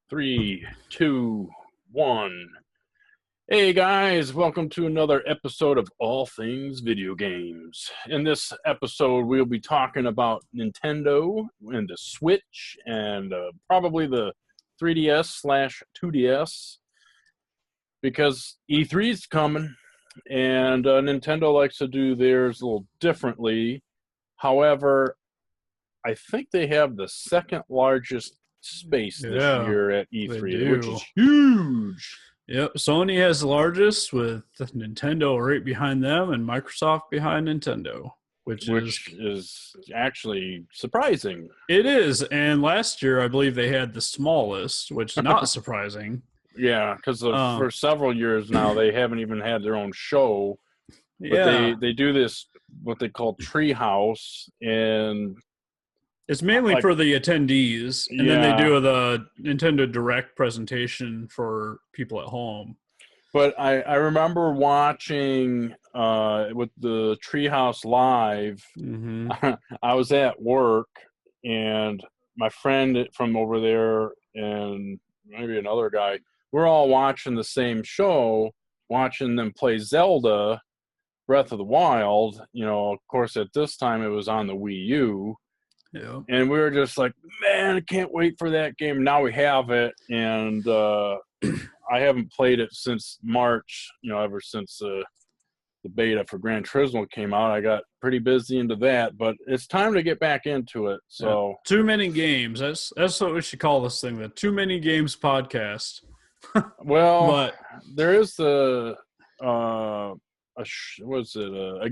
Three, two, one. Hey guys, welcome to another episode of All Things Videogames. In this episode, we'll be talking about Nintendo and the Switch and probably the 3DS/2DS because E3 is coming and Nintendo likes to do theirs a little differently. However, I think they have the second largest space this year at E3, which is huge. Yep, Sony has the largest with Nintendo right behind them and Microsoft behind Nintendo, which is actually surprising. It is, and last year I believe they had the smallest, which is not surprising. Yeah, because for several years now they haven't even had their own show. But they do this, what they call Treehouse, and it's mainly for the attendees, and then they do the Nintendo Direct presentation for people at home. But I remember watching with the Treehouse Live. Mm-hmm. I was at work, and my friend from over there and maybe another guy, we're all watching the same show, watching them play Zelda Breath of the Wild. You know, of course, at this time it was on the Wii U. Yeah. And we were just like, man, I can't wait for that game. Now we have it, and I haven't played it since March, ever since the beta for Gran Turismo came out. I got pretty busy into that, but it's time to get back into it. So Too many games. That's what we should call this thing, the Too Many Games podcast. Well, but there is a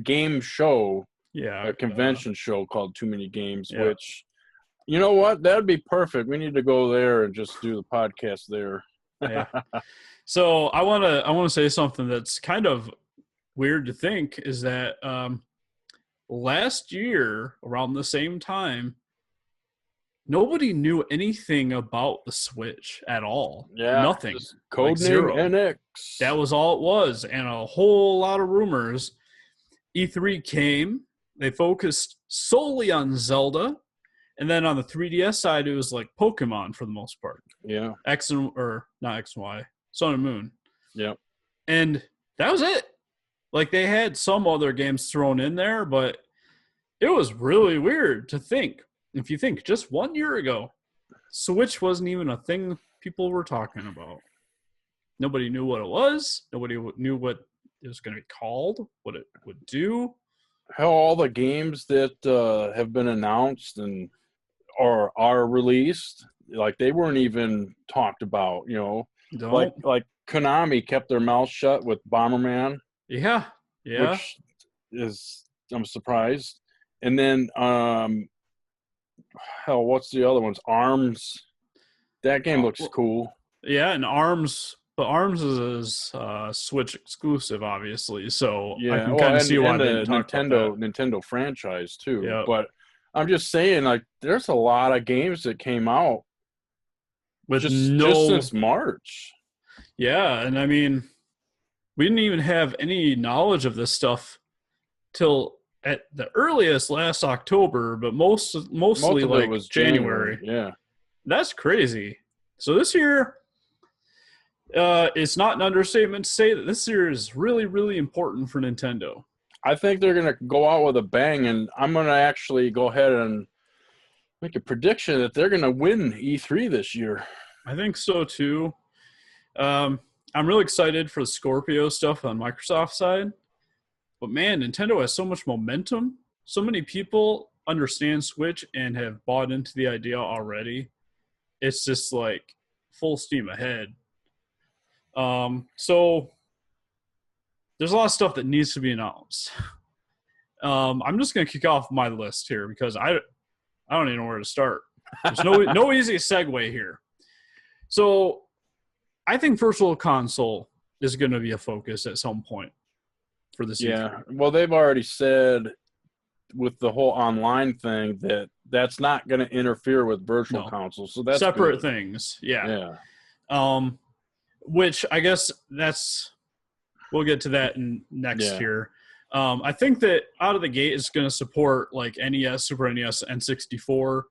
game show. Yeah, a convention show called Too Many Games, which, you know what, that'd be perfect. We need to go there and just do the podcast there. Yeah. So I want to say something that's kind of weird to think is that last year around the same time, nobody knew anything about the Switch at all. Yeah, nothing. Codename NX. That was all it was, and a whole lot of rumors. E3 came. They focused solely on Zelda, and then on the 3DS side, it was like Pokemon for the most part. Yeah. Not X and Y, Sun and Moon. Yeah. And that was it. Like, they had some other games thrown in there, but it was really weird to think. If you think just 1 year ago, Switch wasn't even a thing people were talking about. Nobody knew what it was. Nobody knew what it was going to be called, what it would do. How all the games that have been announced and or are released, like they weren't even talked about, Like Konami kept their mouth shut with Bomberman. Yeah. Which is, I'm surprised. And then, what's the other ones? ARMS. That game looks cool. Yeah, and ARMS. But ARMS is Switch exclusive, obviously, so I can kind of see why the Nintendo franchise too. Yep. But I'm just saying, like, there's a lot of games that came out with just since March. Yeah, and I mean, we didn't even have any knowledge of this stuff till at the earliest last October, but mostly like it was January. Yeah, that's crazy. So this year. It's not an understatement to say that this year is really, really important for Nintendo. I think they're going to go out with a bang, and I'm going to actually go ahead and make a prediction that they're going to win E3 this year. I think so, too. I'm really excited for the Scorpio stuff on Microsoft's side. But, man, Nintendo has so much momentum. So many people understand Switch and have bought into the idea already. It's just like full steam ahead. So there's a lot of stuff that needs to be announced. I'm just going to kick off my list here because I don't even know where to start. There's no easy segue here. So I think Virtual Console is going to be a focus at some point for this year. Yeah, well, they've already said with the whole online thing that's not going to interfere with Virtual Console. So that's separate things. Yeah. Which I guess we'll get to that next here. I think that out of the gate it's going to support like NES, Super NES, N64,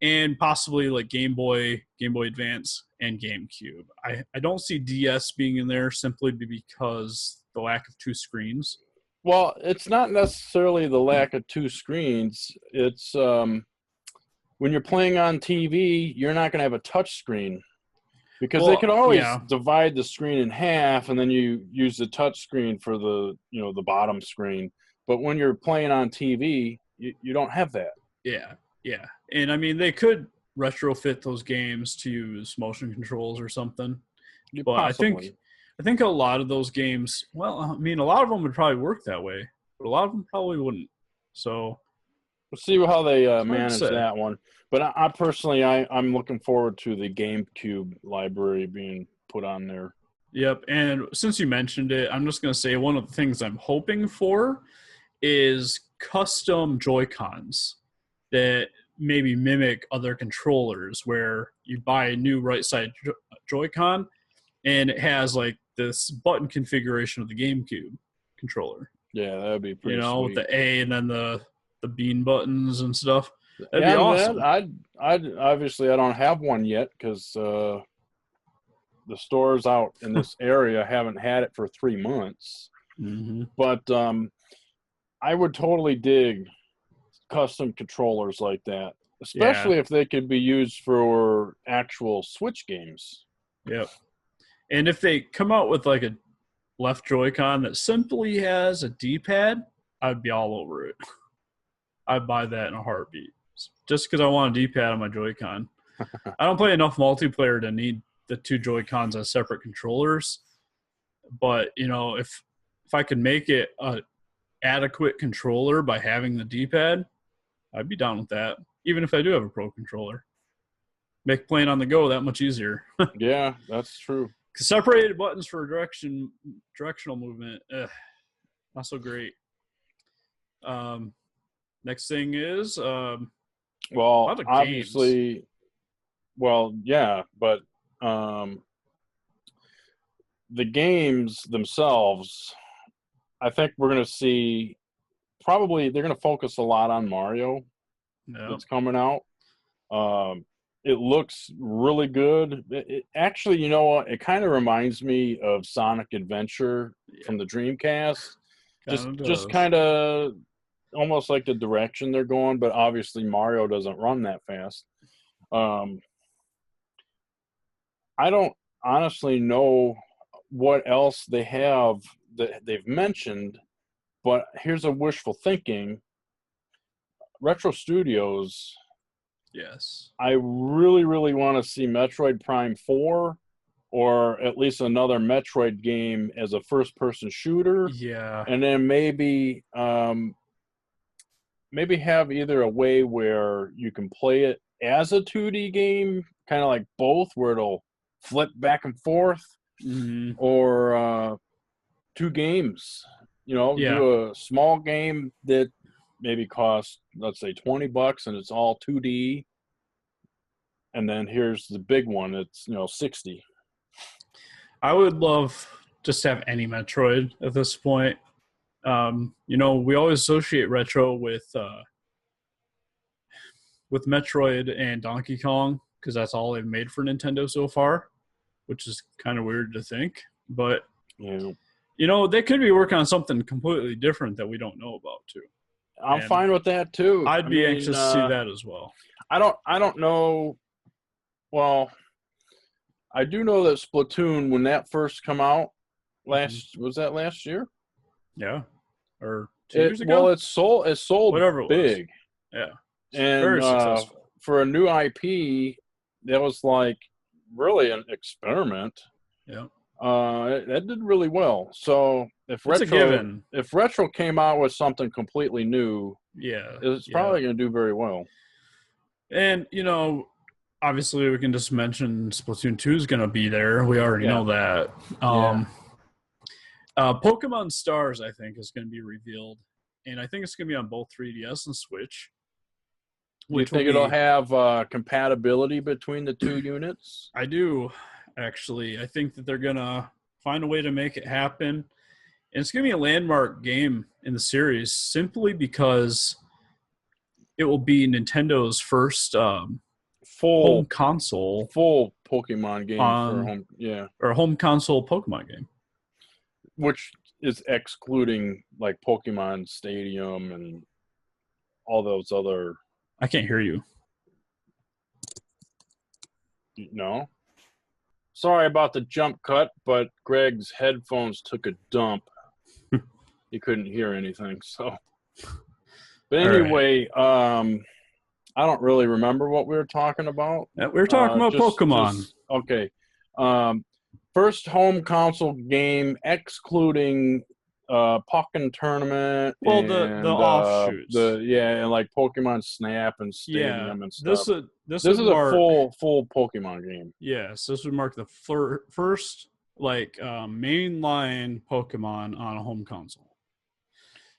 and possibly like Game Boy Advance, and GameCube. I don't see DS being in there simply because the lack of two screens. Well, it's not necessarily the lack of two screens. It's when you're playing on TV, you're not going to have a touch screen because they could always divide the screen in half, and then you use the touch screen for the the bottom screen. But when you're playing on TV, you don't have that. Yeah, yeah. And I mean, they could retrofit those games to use motion controls or something. But Possibly. I think a lot of those games, well, I mean, a lot of them would probably work that way, but a lot of them probably wouldn't. So we'll see how they manage that one. But I personally, I'm looking forward to the GameCube library being put on there. Yep. And since you mentioned it, I'm just going to say one of the things I'm hoping for is custom Joy-Cons that maybe mimic other controllers, where you buy a new right side Joy-Con and it has like this button configuration of the GameCube controller. Yeah, that would be pretty sweet. With the A and then the bean buttons and stuff. That'd be awesome. I'd obviously I don't have one yet because the stores out in this area haven't had it for 3 months. Mm-hmm. But I would totally dig custom controllers like that, especially if they could be used for actual Switch games. Yep. And if they come out with like a left Joy-Con that simply has a D-pad, I'd be all over it. I'd buy that in a heartbeat. Just because I want a D-pad on my Joy-Con. I don't play enough multiplayer to need the two Joy-Cons as separate controllers. But, if I could make it a adequate controller by having the D-pad, I'd be down with that. Even if I do have a pro controller. Make playing on the go that much easier. Yeah, that's true. Separated buttons for directional movement, not so great. Next thing is well, obviously games. Well, yeah, but the games themselves, I think we're going to see probably they're going to focus a lot on Mario. That's coming out. It looks really good. Actually, you know what? It kind of reminds me of Sonic Adventure from the Dreamcast. Just kind of almost like the direction they're going, but obviously Mario doesn't run that fast. I don't honestly know what else they have that they've mentioned, but here's a wishful thinking. Retro Studios... Yes. I really, really want to see Metroid Prime 4 or at least another Metroid game as a first-person shooter. Yeah. And then maybe have either a way where you can play it as a 2D game, kind of like both, where it'll flip back and forth, or two games. Do a small game that maybe cost, let's say, $20 and it's all 2D. And then here's the big one. It's, $60. I would love just to have any Metroid at this point. We always associate retro with Metroid and Donkey Kong because that's all they've made for Nintendo so far, which is kind of weird to think. But, they could be working on something completely different that we don't know about, too. I'm fine with that too. I'd be anxious to see that as well. I don't know. Well, I do know that Splatoon, when that first come out, was that last year? Yeah, or 2 years ago. Well, it sold whatever it big. Was. Yeah, and very successful for a new IP. That was like really an experiment. Yeah. That did really well. So if Retro came out with something completely new, it's probably going to do very well. And obviously we can just mention Splatoon 2 is going to be there. We already know that. Pokemon Stars, I think, is going to be revealed, and I think it's going to be on both 3DS and Switch. Do you think it'll have compatibility between the two units? I do. Actually, I think that they're going to find a way to make it happen. And it's going to be a landmark game in the series simply because it will be Nintendo's first home console, full Pokemon game for home, or a home console Pokemon game, which is excluding like Pokemon Stadium and all those other. I can't hear you. No. Sorry about the jump cut, but Greg's headphones took a dump. He couldn't hear anything, so. But anyway, I don't really remember what we were talking about. We were talking about Pokemon. Okay. First home console game excluding Pokken Tournament. Well, and, the offshoots. And like Pokemon Snap and Stadium and stuff. This is a full Pokemon game. Yes, this would mark the first mainline Pokemon on a home console.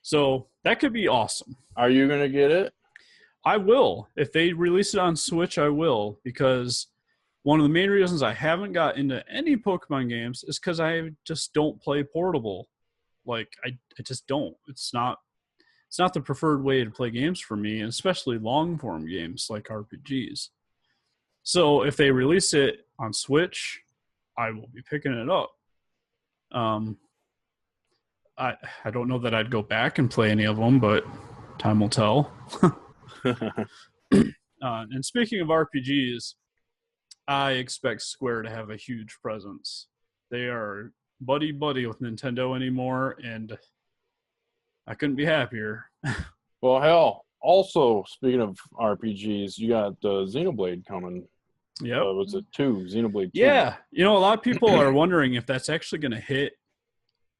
So that could be awesome. Are you going to get it? I will. If they release it on Switch, I will, because one of the main reasons I haven't got into any Pokemon games is because I just don't play portable. Like, I just don't. It's not the preferred way to play games for me, and especially long-form games like RPGs. So if they release it on Switch, I will be picking it up. I don't know that I'd go back and play any of them, but time will tell. And speaking of RPGs, I expect Square to have a huge presence. They are buddy-buddy with Nintendo anymore, and I couldn't be happier. Well, hell, also, speaking of RPGs, you got Xenoblade coming. Yeah. Was it 2? Xenoblade 2? Yeah. A lot of people are wondering if that's actually going to hit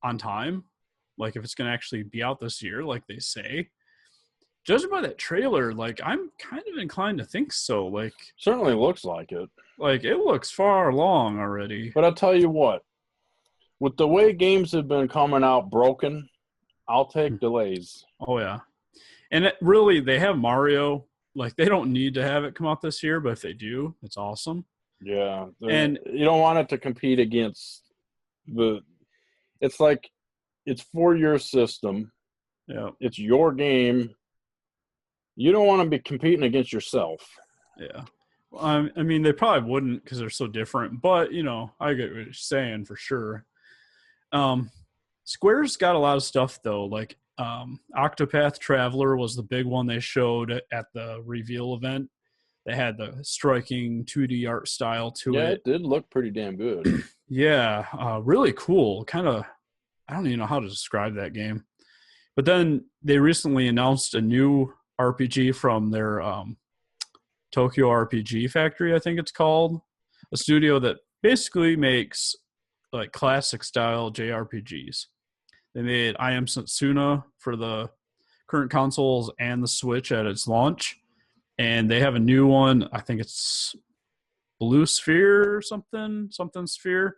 on time. Like, if it's going to actually be out this year, like they say. Judging by that trailer, like, I'm kind of inclined to think so. Like, certainly looks like it. Like, it looks far along already. But I'll tell you what. With the way games have been coming out broken, I'll take delays. Oh, yeah. And they have Mario. Like, they don't need to have it come out this year, but if they do, it's awesome. Yeah. And you don't want it to compete against it's like, it's for your system. Yeah. It's your game. You don't want to be competing against yourself. Yeah. I mean, they probably wouldn't because they're so different. But, I get what you're saying for sure. Square's got a lot of stuff, though. Like, Octopath Traveler was the big one they showed at the reveal event. They had the striking 2D art style to it. Yeah, it did look pretty damn good. Yeah, really cool. Kind of, I don't even know how to describe that game. But then they recently announced a new RPG from their Tokyo RPG Factory, I think it's called. A studio that basically makes like classic style JRPGs. They made I Am Setsuna for the current consoles and the Switch at its launch. And they have a new one, I think it's Blue Sphere or something Sphere,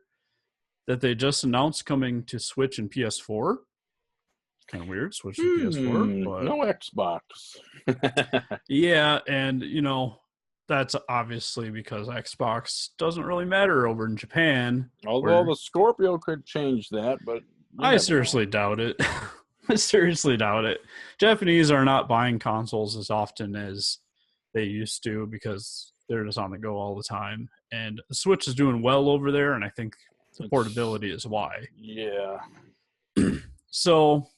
that they just announced coming to Switch and PS4. Kind of weird, Switch and PS4. But no Xbox. Yeah, and, that's obviously because Xbox doesn't really matter over in Japan. Although the Scorpio could change that, but... I seriously doubt it. I seriously doubt it. Japanese are not buying consoles as often as they used to because they're just on the go all the time. And the Switch is doing well over there, and I think the portability is why. Yeah. So,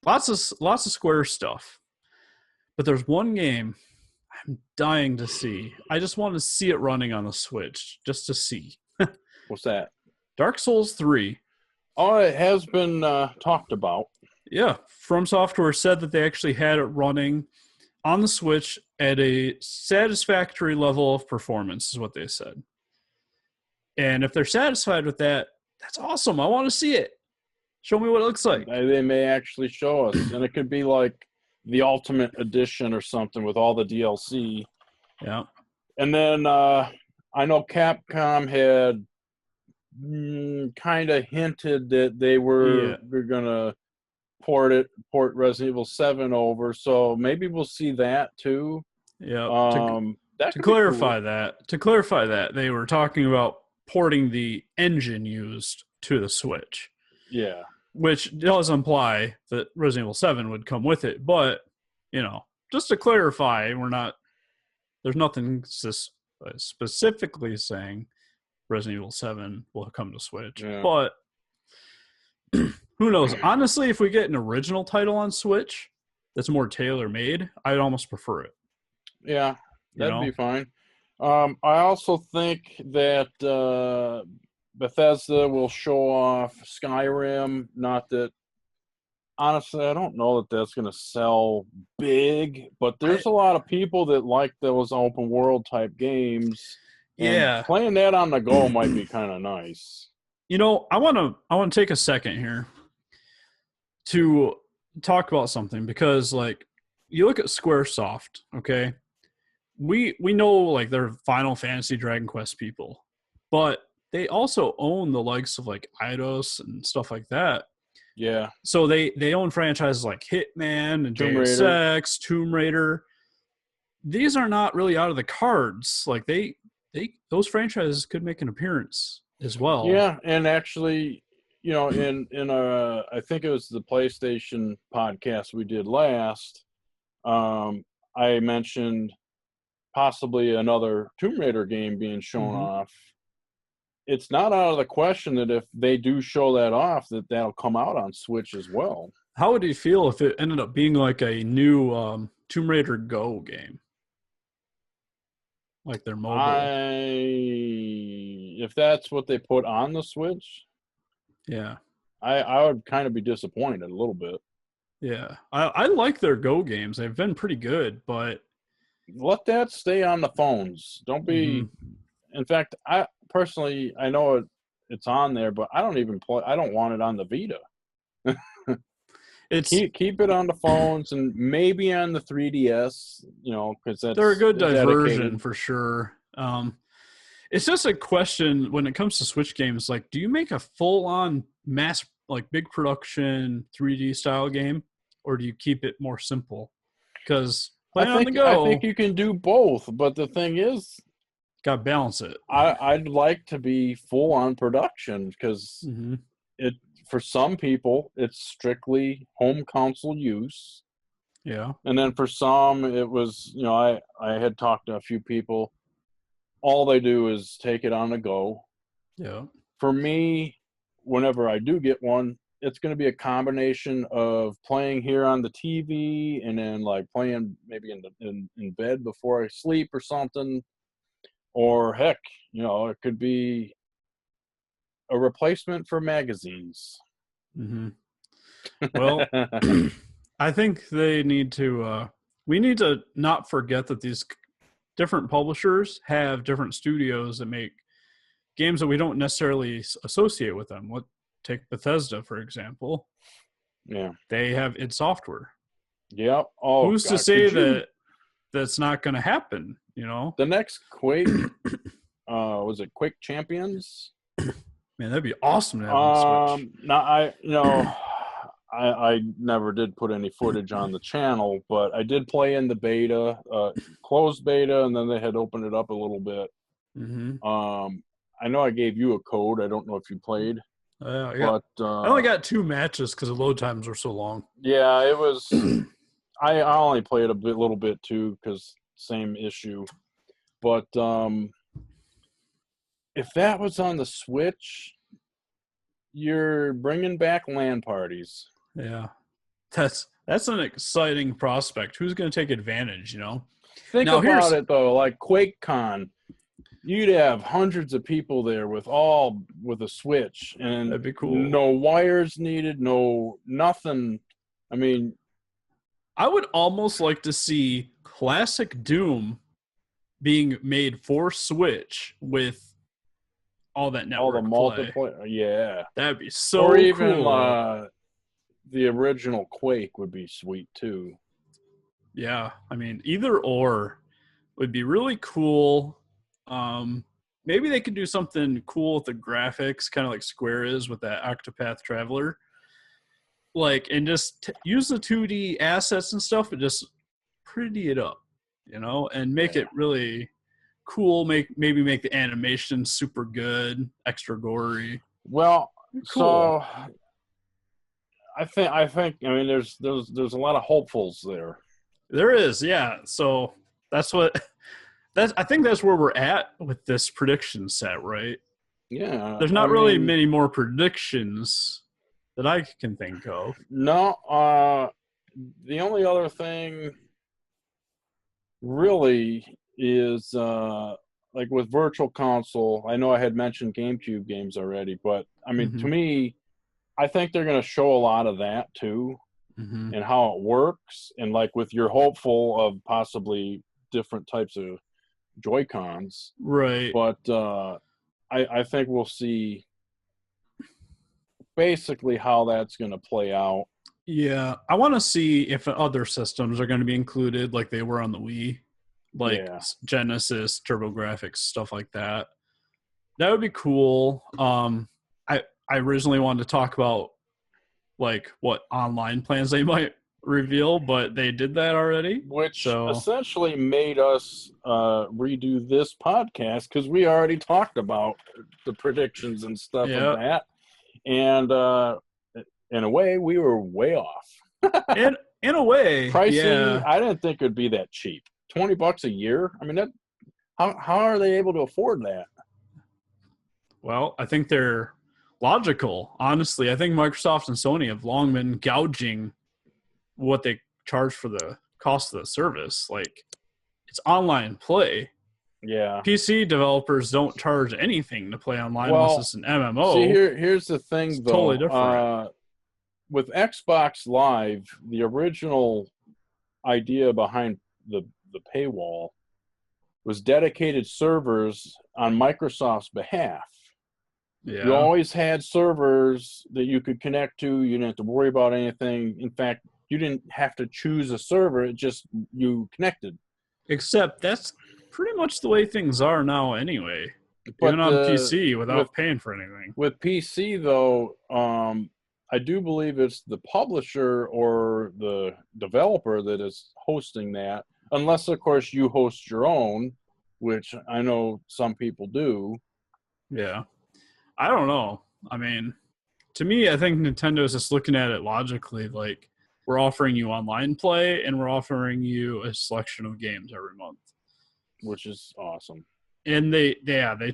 lots of Square stuff. But there's one game I'm dying to see. I just want to see it running on the Switch, just to see. What's that? Dark Souls 3. Oh, it has been talked about. Yeah. From Software said that they actually had it running on the Switch at a satisfactory level of performance, is what they said. And if they're satisfied with that, that's awesome. I want to see it. Show me what it looks like. They may actually show us. And it could be like the Ultimate Edition or something with all the DLC. Yeah. And then I know Capcom had kind of hinted that they were going to port Resident Evil 7 over. So maybe we'll see that too. Yeah. To clarify that, they were talking about porting the engine used to the Switch. Yeah. Which does imply that Resident Evil 7 would come with it. But, just to clarify, there's nothing but specifically saying Resident Evil 7 will come to Switch. Yeah. But who knows? Honestly, if we get an original title on Switch that's more tailor-made, I'd almost prefer it. Yeah, that'd know? be fine. I also think that Bethesda will show off Skyrim. Not that, honestly, I don't know that that's going to sell big, but there's a lot of people that like those open world type games. Yeah. And playing that on the go might be kind of nice. You know, I want to take a second here to talk about something, because like you look at Squaresoft, okay? We know like they're Final Fantasy, Dragon Quest people, but they also own the likes of like Eidos and stuff like that. Yeah. So they own franchises like Hitman and Deus Ex, Tomb Raider. These are not really out of the cards. Like those franchises could make an appearance as well. Yeah, and actually, you know, in I think it was the PlayStation podcast we did last, I mentioned possibly another Tomb Raider game being shown off. It's not out of the question that if they do show that off, that'll come out on Switch as well. How would you feel if it ended up being like a new Tomb Raider Go game? Like their mobile. If that's what they put on the Switch, yeah, I would kind of be disappointed a little bit. Yeah, I like their Go games. They've been pretty good, but let that stay on the phones. Don't be. In fact, I personally, I know it's on there, but I don't even play. I don't want it on the Vita. It's keep it on the phones and maybe on the 3DS. You know, because they're a good diversion for sure. It's just a question when it comes to Switch games. Like, do you make a full-on mass, like big production 3D style game, or do you keep it more simple? Because on the go, I think you can do both. But the thing is, got to balance it. I'd like to be full on production because it for some people it's strictly home console use. Yeah, and then for some it was, you know, I had talked to a few people. All they do is take it on the go. Yeah. For me, whenever I do get one, it's going to be a combination of playing here on the TV and then like playing maybe in bed before I sleep or something. Or heck, you know, it could be a replacement for magazines. Well, I think they need to. We need to not forget that these different publishers have different studios that make games that we don't necessarily associate with them. Take Bethesda, for example. Yeah. They have id Software. Yep. Oh, who's to say that's not going to happen, you know? The next Quake, was it Quake Champions? Man, that'd be awesome to have on Switch. Now, I never did put any footage on the channel, but I did play in the beta, closed beta, and then they had opened it up a little bit. I know I gave you a code. I don't know if you played. But I only got 2 matches because the load times were so long. Yeah, it was. I only played a little bit too because same issue. But if that was on the Switch, you're bringing back LAN parties. Yeah, that's an exciting prospect. Who's going to take advantage? You know. Think about it though, like QuakeCon. You'd have hundreds of people there with a Switch, and that'd be cool. No wires needed, no nothing. I mean, I would almost like to see classic Doom being made for Switch with all that network, all the multiplayer. Yeah, that'd be so. Or even cool. The original Quake would be sweet too. Yeah, I mean, either or would be really cool. Maybe they could do something cool with the graphics, kind of like Square is with that Octopath Traveler. Like, and just use the 2D assets and stuff, but just pretty it up, you know, and make it really cool. Maybe make the animation super good, extra gory. Well, cool. So I think. I mean, there's a lot of hopefuls there. There is, yeah. So that's what I think that's where we're at with this prediction set, right? Yeah. There's not really many more predictions that I can think of. No, the only other thing really is like with Virtual Console. I know I had mentioned GameCube games already, but I mean, to me, I think they're going to show a lot of that too, and how it works, and like with you're hopeful of possibly different types of Joy-Cons, right? But I think we'll see basically how that's going to play out. Yeah, I want to see if other systems are going to be included, like they were on the Wii, like Genesis, TurboGrafx, stuff like that. That would be cool. I originally wanted to talk about like what online plans they might reveal, but they did that already, which essentially made us redo this podcast because we already talked about the predictions and stuff of that, and in a way we were way off. in a way, pricey. I didn't think it'd be that cheap. $20 a year. I mean, that how are they able to afford that? Well, I think they're logical. Honestly, I think Microsoft and Sony have long been gouging what they charge for the cost of the service. Like, it's online play. Yeah. PC developers don't charge anything to play online unless it's an MMO. See, here's the thing, it's though. Totally different. With Xbox Live, the original idea behind the paywall was dedicated servers on Microsoft's behalf. Yeah. You always had servers that you could connect to. You didn't have to worry about anything. In fact, you didn't have to choose a server. It just, you connected. Except that's pretty much the way things are now anyway. But even on PC without paying for anything. With PC, though, I do believe it's the publisher or the developer that is hosting that. Unless, of course, you host your own, which I know some people do. Yeah. I don't know. I mean, to me, I think Nintendo is just looking at it logically. Like, we're offering you online play, and we're offering you a selection of games every month. Which is awesome. And they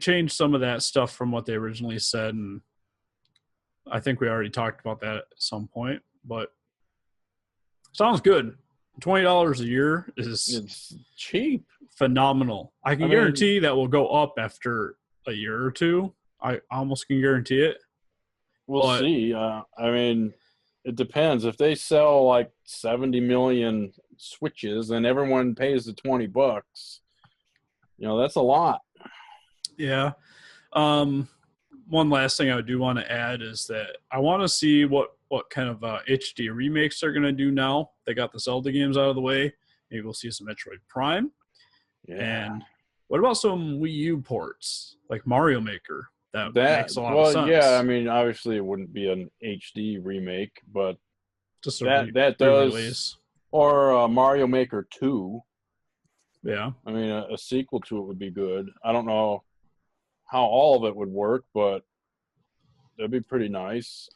changed some of that stuff from what they originally said, and I think we already talked about that at some point. But sounds good. $20 a year it's cheap. Phenomenal. I can guarantee that will go up after a year or two. I almost can guarantee it. We'll see. I mean, it depends. If they sell like 70 million Switches and everyone pays the $20, that's a lot. Yeah. One last thing I do want to add is that I want to see what kind of HD remakes they're going to do now. They got the Zelda games out of the way. Maybe we'll see some Metroid Prime. Yeah. And what about some Wii U ports, like Mario Maker? That makes a lot of sense. Yeah, I mean, obviously it wouldn't be an HD remake, but just that does. Release. Or Mario Maker 2. Yeah. I mean, a sequel to it would be good. I don't know how all of it would work, but that'd be pretty nice.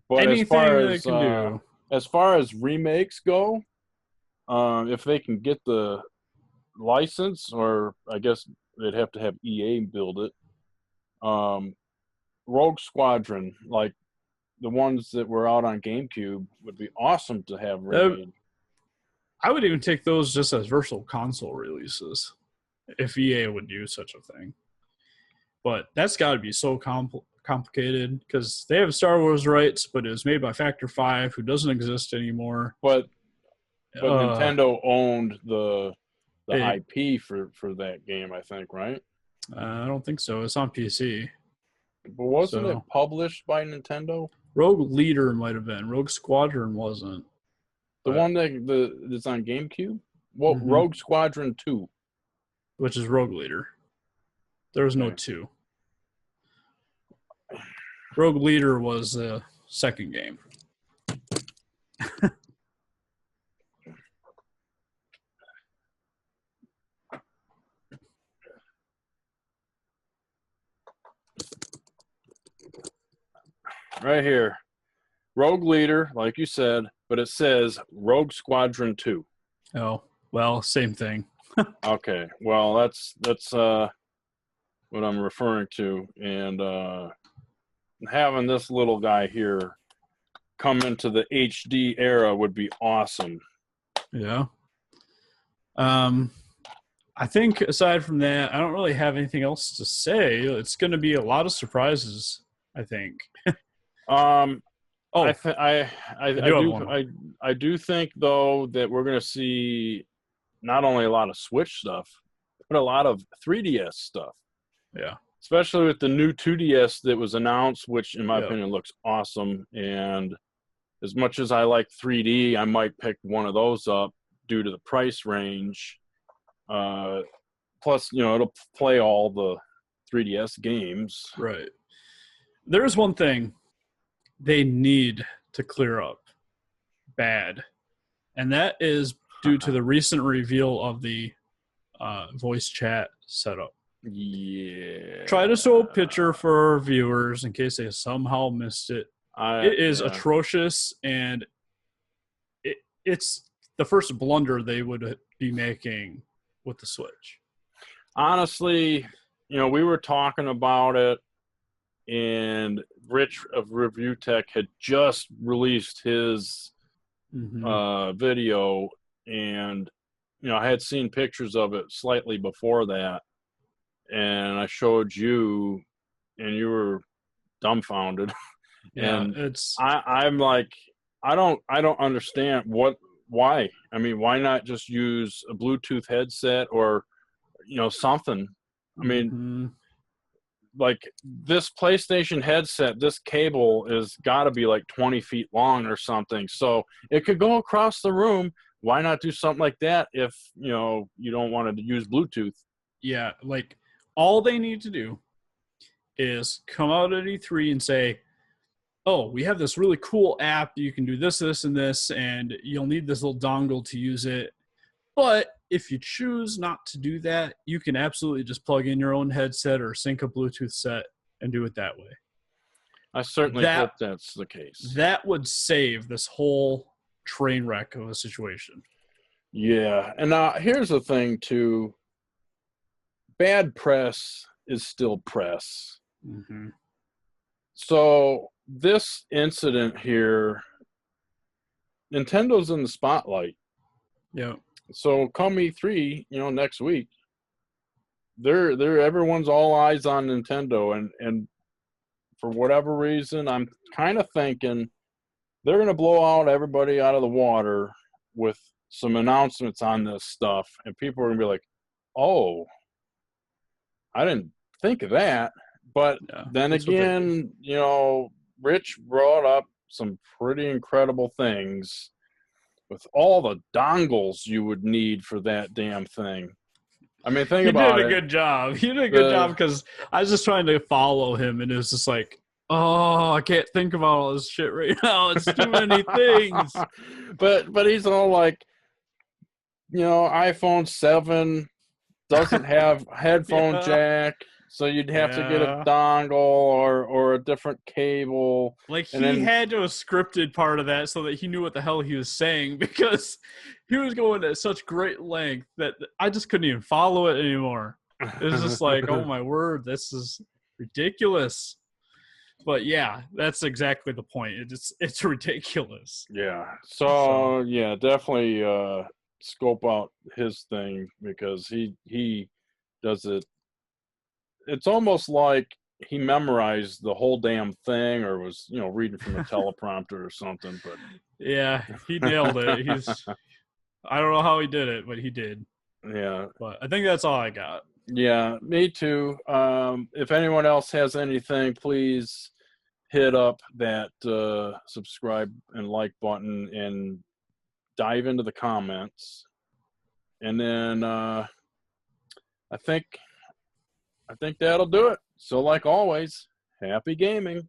But anything as far as remakes go, if they can get the license, or I guess they'd have to have EA build it. Rogue Squadron, like the ones that were out on GameCube, would be awesome to have remade. I would even take those just as virtual console releases if EA would do such a thing. But that's got to be so complicated because they have Star Wars rights, but it was made by Factor 5, who doesn't exist anymore. But Nintendo owned the IP for that game, I think, right? I don't think so. It's on PC. But wasn't it published by Nintendo? Rogue Leader might have been. Rogue Squadron wasn't. The one that's on GameCube? Well, Rogue Squadron 2. Which is Rogue Leader. There was no 2. Rogue Leader was the second game. Right here. Rogue Leader, like you said, but it says Rogue Squadron 2. Oh, well, same thing. Okay, well, that's what I'm referring to, and having this little guy here come into the HD era would be awesome. Yeah. I think aside from that, I don't really have anything else to say. It's going to be a lot of surprises, I think. Um, Oh, I do have do one. I do think though that we're going to see not only a lot of Switch stuff, but a lot of 3DS stuff. Yeah. Especially with the new 2DS that was announced, which in my Yeah. opinion looks awesome. And as much as I like 3D, I might pick one of those up due to the price range. Plus, it'll play all the 3DS games. Right. There is one thing they need to clear up bad, and that is due to the recent reveal of the voice chat setup. Yeah. Try to show a picture for our viewers in case they somehow missed it. It is atrocious, and it's the first blunder they would be making with the Switch. Honestly, we were talking about it, and Rich of Review Tech had just released his video, and I had seen pictures of it slightly before that, and I showed you, and you were dumbfounded. Yeah, And I'm like, I don't understand why. I mean, why not just use a Bluetooth headset or something? I mean, like this PlayStation headset, this cable is got to be like 20 feet long or something, so it could go across the room. Why not do something like that if you don't want to use Bluetooth? Yeah, like all they need to do is come out at E3 and say, oh, we have this really cool app. You can do this, this, and this, and you'll need this little dongle to use it. But if you choose not to do that, you can absolutely just plug in your own headset or sync a Bluetooth set and do it that way. I certainly hope that's the case. That would save this whole train wreck of a situation. Yeah, and here's the thing, too. Bad press is still press. Mm-hmm. So this incident here, Nintendo's in the spotlight. Yeah. So come E3, next week, they're everyone's all eyes on Nintendo, and for whatever reason, I'm kind of thinking they're going to blow out everybody out of the water with some announcements on this stuff, and people are going to be like, "Oh, I didn't think of that." But then again, Rich brought up some pretty incredible things with all the dongles you would need for that damn thing. I mean, think about it. He did a good job. He did a good job because I was just trying to follow him, and it was just like, oh, I can't think about all this shit right now. It's too many things. But he's all like, iPhone 7 doesn't have headphone jack, so you'd have to get a dongle or a different cable. Like, he had to have scripted part of that so that he knew what the hell he was saying, because he was going at such great length that I just couldn't even follow it anymore. It was just like, oh my word, this is ridiculous. But yeah, that's exactly the point. It's ridiculous. Yeah. So yeah, definitely scope out his thing, because he does it. It's almost like he memorized the whole damn thing, or was reading from a teleprompter or something. But yeah, he nailed it. I don't know how he did it, but he did. Yeah. But I think that's all I got. Yeah, me too. If anyone else has anything, please hit up that subscribe and like button and dive into the comments. And then I think that'll do it. So like always, happy gaming.